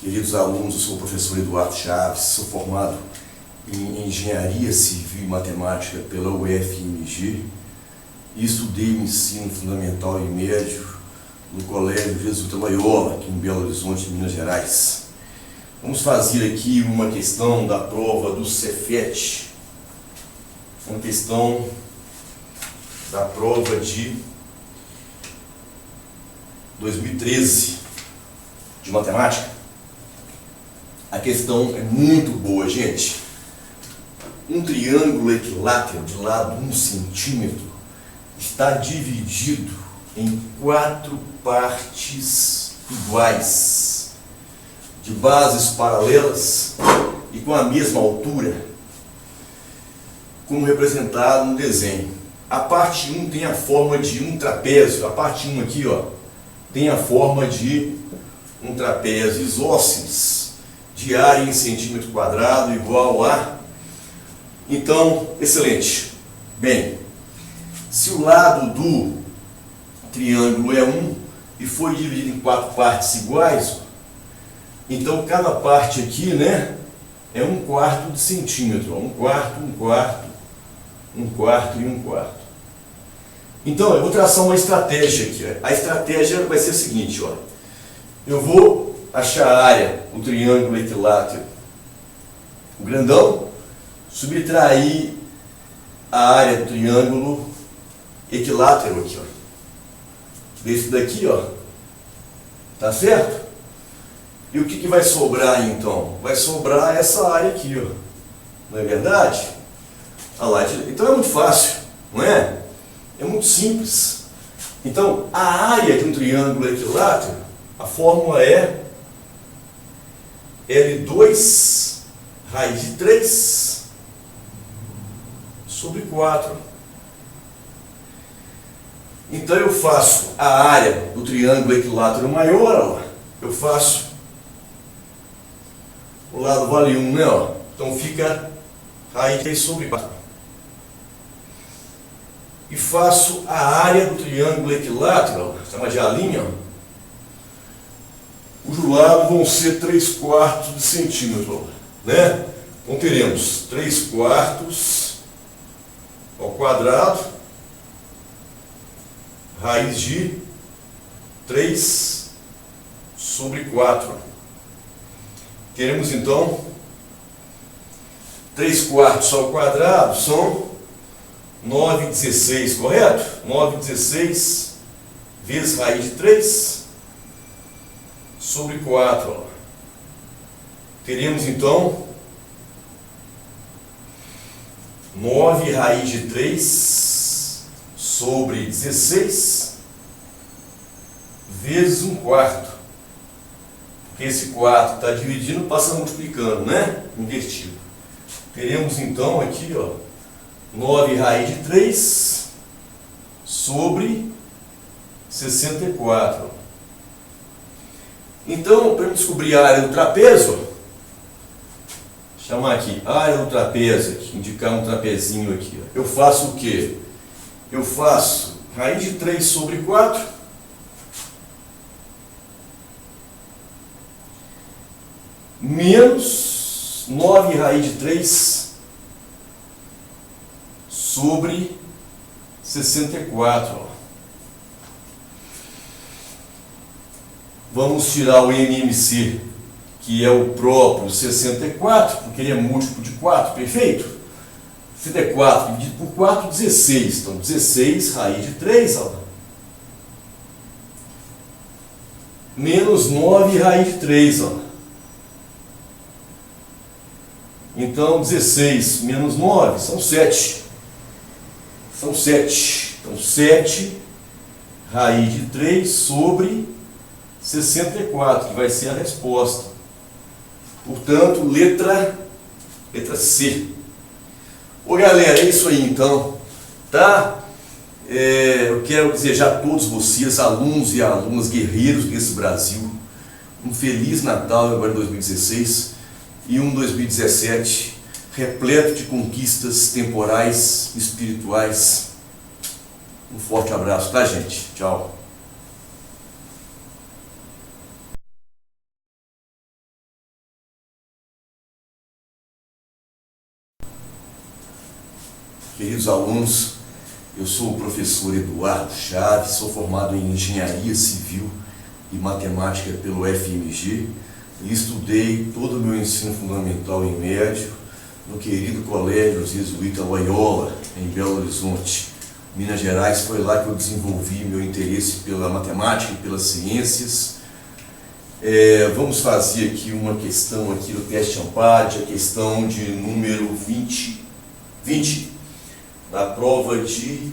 Queridos alunos, eu sou o professor Eduardo Chaves, sou formado em Engenharia Civil e Matemática pela UFMG e estudei o ensino fundamental e médio no Colégio Jesuíta Loyola, aqui em Belo Horizonte, Minas Gerais. Vamos fazer aqui uma questão da prova do Cefet, uma questão da prova de 2013 de matemática. A questão é muito boa, gente. Um triângulo equilátero de lado 1 centímetro está dividido em 4 partes iguais, de bases paralelas e com a mesma altura, como representado no desenho. A parte 1 tem a forma de um trapézio. A parte 1 aqui, ó, tem a forma de um trapézio isósceles, de área em centímetro quadrado igual a... Então, excelente. Bem, se o lado do triângulo é 1 e foi dividido em 4 partes iguais, então cada parte aqui, né, é 1/4 de centímetro. 1/4, 1/4, 1/4 e 1/4. Então, eu vou traçar uma estratégia aqui. A estratégia vai ser a seguinte, ó. Eu vou achar a área do triângulo equilátero, o grandão, subtrair a área do triângulo equilátero aqui, ó. Desse daqui, ó. Tá certo? E o que vai sobrar então? Vai sobrar essa área aqui, ó. Não é verdade? Olha lá. Então é muito fácil, não é? É muito simples. Então, a área de um triângulo equilátero, a fórmula é L2 raiz de 3 sobre 4. Então eu faço a área do triângulo equilátero maior, ó, eu faço, o lado vale 1, né? Ó. Então fica raiz de 3 sobre 4. E faço a área do triângulo equilátero, ó, chama de a linha, ó. Os lados vão ser 3/4 de centímetro, né? Então teremos 3/4 ao quadrado, raiz de 3 sobre 4. Teremos então 3/4 ao quadrado são 9/16, correto? 9/16 vezes raiz de 3 sobre 4. Ó. Teremos então 9 raiz de 3 sobre 16 vezes 1/4. Porque esse 4 está dividindo, passa multiplicando, né? Invertido. Teremos então aqui, ó, 9 raiz de 3 sobre 64. Então, para descobrir a área do trapézio, vou chamar aqui área do trapézio, aqui, indicar um trapezinho aqui. Ó. Eu faço o quê? Eu faço raiz de 3 sobre 4 menos 9 raiz de 3 sobre 64. Ó. Vamos tirar o MMC, que é o próprio 64, porque ele é múltiplo de 4, perfeito? 64 dividido por 4, 16. Então, 16 raiz de 3, ó, menos 9 raiz de 3. Ó. Então, 16 menos 9 são 7. São 7. Então, 7 raiz de 3 sobre 64, que vai ser a resposta. Portanto, letra C. Ô galera, é isso aí então, tá? Eu quero desejar a todos vocês, alunos e alunas, guerreiros desse Brasil, um Feliz Natal agora em 2016 e um 2017 repleto de conquistas temporais, espirituais. Um forte abraço, tá, gente? Tchau. queridos alunos, eu sou o professor Eduardo Chaves, sou formado em Engenharia Civil e Matemática pelo FMG e estudei todo o meu ensino fundamental e médio no querido Colégio Jesuíta Loyola, em Belo Horizonte, Minas Gerais. Foi lá que eu desenvolvi meu interesse pela matemática e pelas ciências. Vamos fazer aqui uma questão aqui do teste Ampad, a questão de número 20 da prova de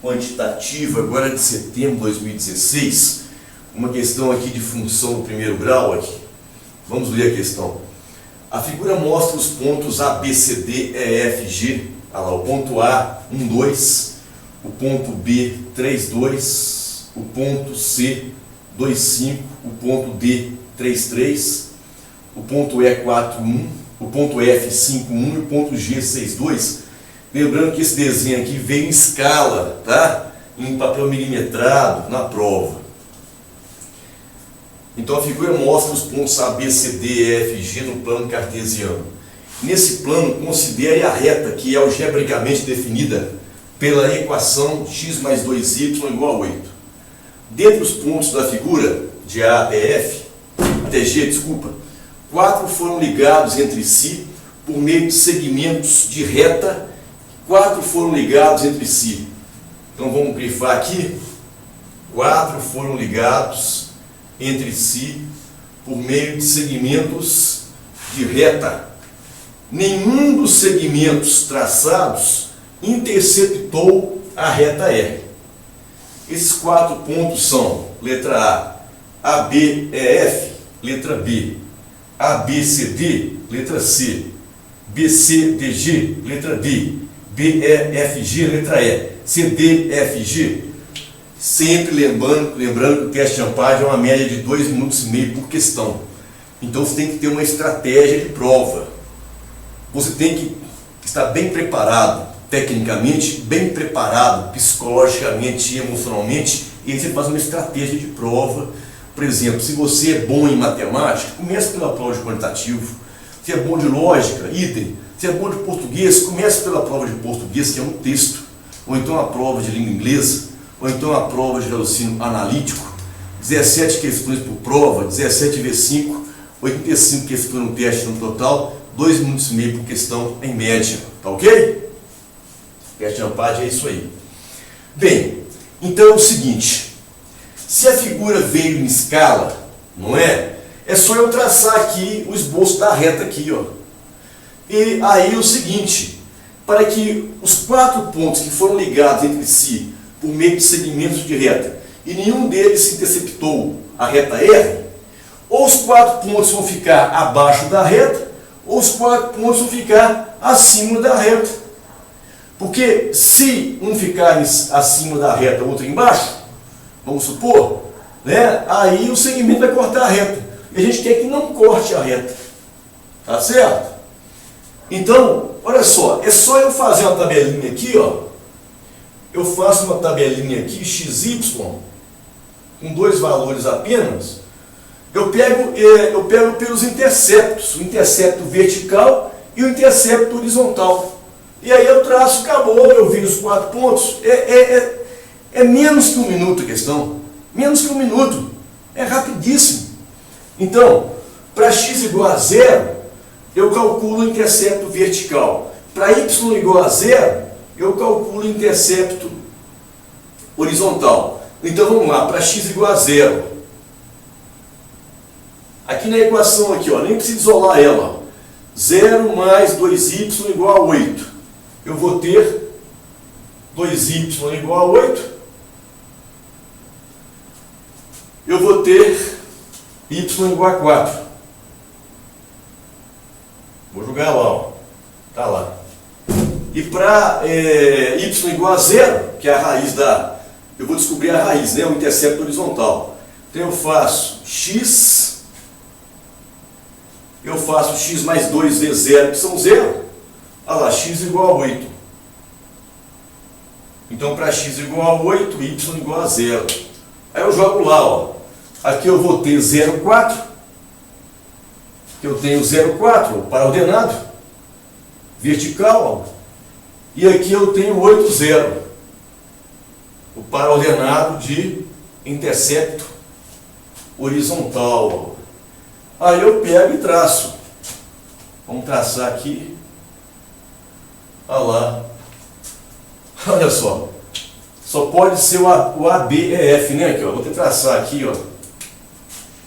quantitativa, agora de setembro de 2016, uma questão aqui de função do primeiro grau aqui. Vamos ler a questão. A figura mostra os pontos A, B, C, D, E, F, G. Olha lá, o ponto A, 1, 2, o ponto B, 3, 2, o ponto C, 2, 5, o ponto D, 3, 3, o ponto E, 4, 1, o ponto F, 5, 1 e o ponto G, 6, 2. Lembrando que esse desenho aqui veio em escala, tá? Em papel milimetrado, na prova. Então a figura mostra os pontos A, B, C, D, E, F, G no plano cartesiano. Nesse plano, considere a reta que é algebricamente definida pela equação x mais 2y igual a 8. Dentre os pontos da figura, de A até G, 4 foram ligados entre si por meio de segmentos de reta. 4 foram ligados entre si. Então vamos grifar aqui. 4 foram ligados entre si por meio de segmentos de reta. Nenhum dos segmentos traçados interceptou a reta R. Esses 4 pontos são letra A, AB, EF, letra B, ABCD, letra C, BCDG, letra D, BEFG, letra E, CDFG. Sempre lembrando que o teste Ampad é uma média de 2 minutos e meio por questão. Então você tem que ter uma estratégia de prova. Você tem que estar bem preparado, tecnicamente, bem preparado, psicologicamente e emocionalmente, e aí você faz uma estratégia de prova. Por exemplo, se você é bom em matemática, comece pela prova de quantitativo. Se é bom de lógica, idem. Se é bom de português, comece pela prova de português, que é um texto, ou então a prova de língua inglesa, ou então a prova de raciocínio analítico. 17 questões por prova, 17 vezes 5, 85 questões no teste no total, 2 minutos e meio por questão em média, tá ok? Teste Ampad é isso aí. Bem, então é o seguinte, se a figura veio em escala, não é? É só eu traçar aqui o esboço da reta aqui, ó. E aí é o seguinte, para que os 4 pontos que foram ligados entre si por meio de segmentos de reta e nenhum deles interceptou a reta R, ou os 4 pontos vão ficar abaixo da reta, ou os 4 pontos vão ficar acima da reta. Porque se um ficar acima da reta, o outro embaixo, vamos supor, né, aí o segmento vai cortar a reta. E a gente quer que não corte a reta. Tá certo? Então, olha só, é só eu fazer uma tabelinha aqui, ó. Eu faço uma tabelinha aqui, XY, com 2 valores apenas. Eu pego pelos interceptos, o intercepto vertical e o intercepto horizontal. E aí eu traço, acabou, eu vi os 4 pontos. É menos que 1 minuto a questão. Menos que 1 minuto. É rapidíssimo. Então, para x igual a 0, eu calculo o intercepto vertical. Para y igual a 0, eu calculo o intercepto horizontal. Então vamos lá, para x igual a 0. Aqui na equação, aqui, ó, nem preciso isolar ela. Ó. 0 mais 2y igual a 8. Eu vou ter 2y igual a 8. Eu vou ter y igual a 4. Vou jogar lá, ó. Tá lá. E para y igual a 0, que é a raiz da... Eu vou descobrir a raiz, né? O intercepto horizontal. Então eu faço x mais 2 vezes 0, que são 0. Olha lá, x igual a 8. Então para x igual a 8, y igual a 0. Aí eu jogo lá, ó. Aqui eu vou ter 0,4. Eu tenho 0,4 para ordenado. Vertical, ó. E aqui eu tenho 8,0. O par ordenado de intercepto horizontal. Aí eu pego e traço. Vamos traçar aqui. Olha lá. Olha só. Só pode ser o ABEF, né? Aqui, ó. Vou ter que traçar aqui, ó.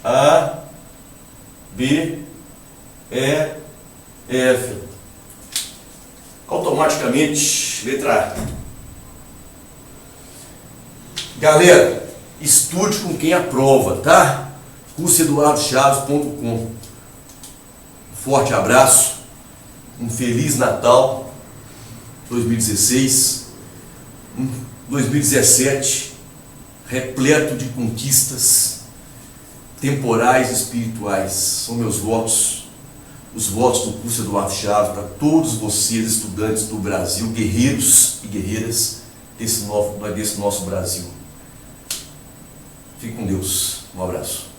A, B, E, F. Automaticamente, letra A. Galera, estude com quem aprova, tá? cursoeduardochaves.com. Forte abraço, um Feliz Natal 2016, 2017 repleto de conquistas temporais e espirituais. São meus votos, os votos do curso Eduardo Chaves para todos vocês, estudantes do Brasil, guerreiros e guerreiras desse nosso Brasil. Fique com Deus. Um abraço.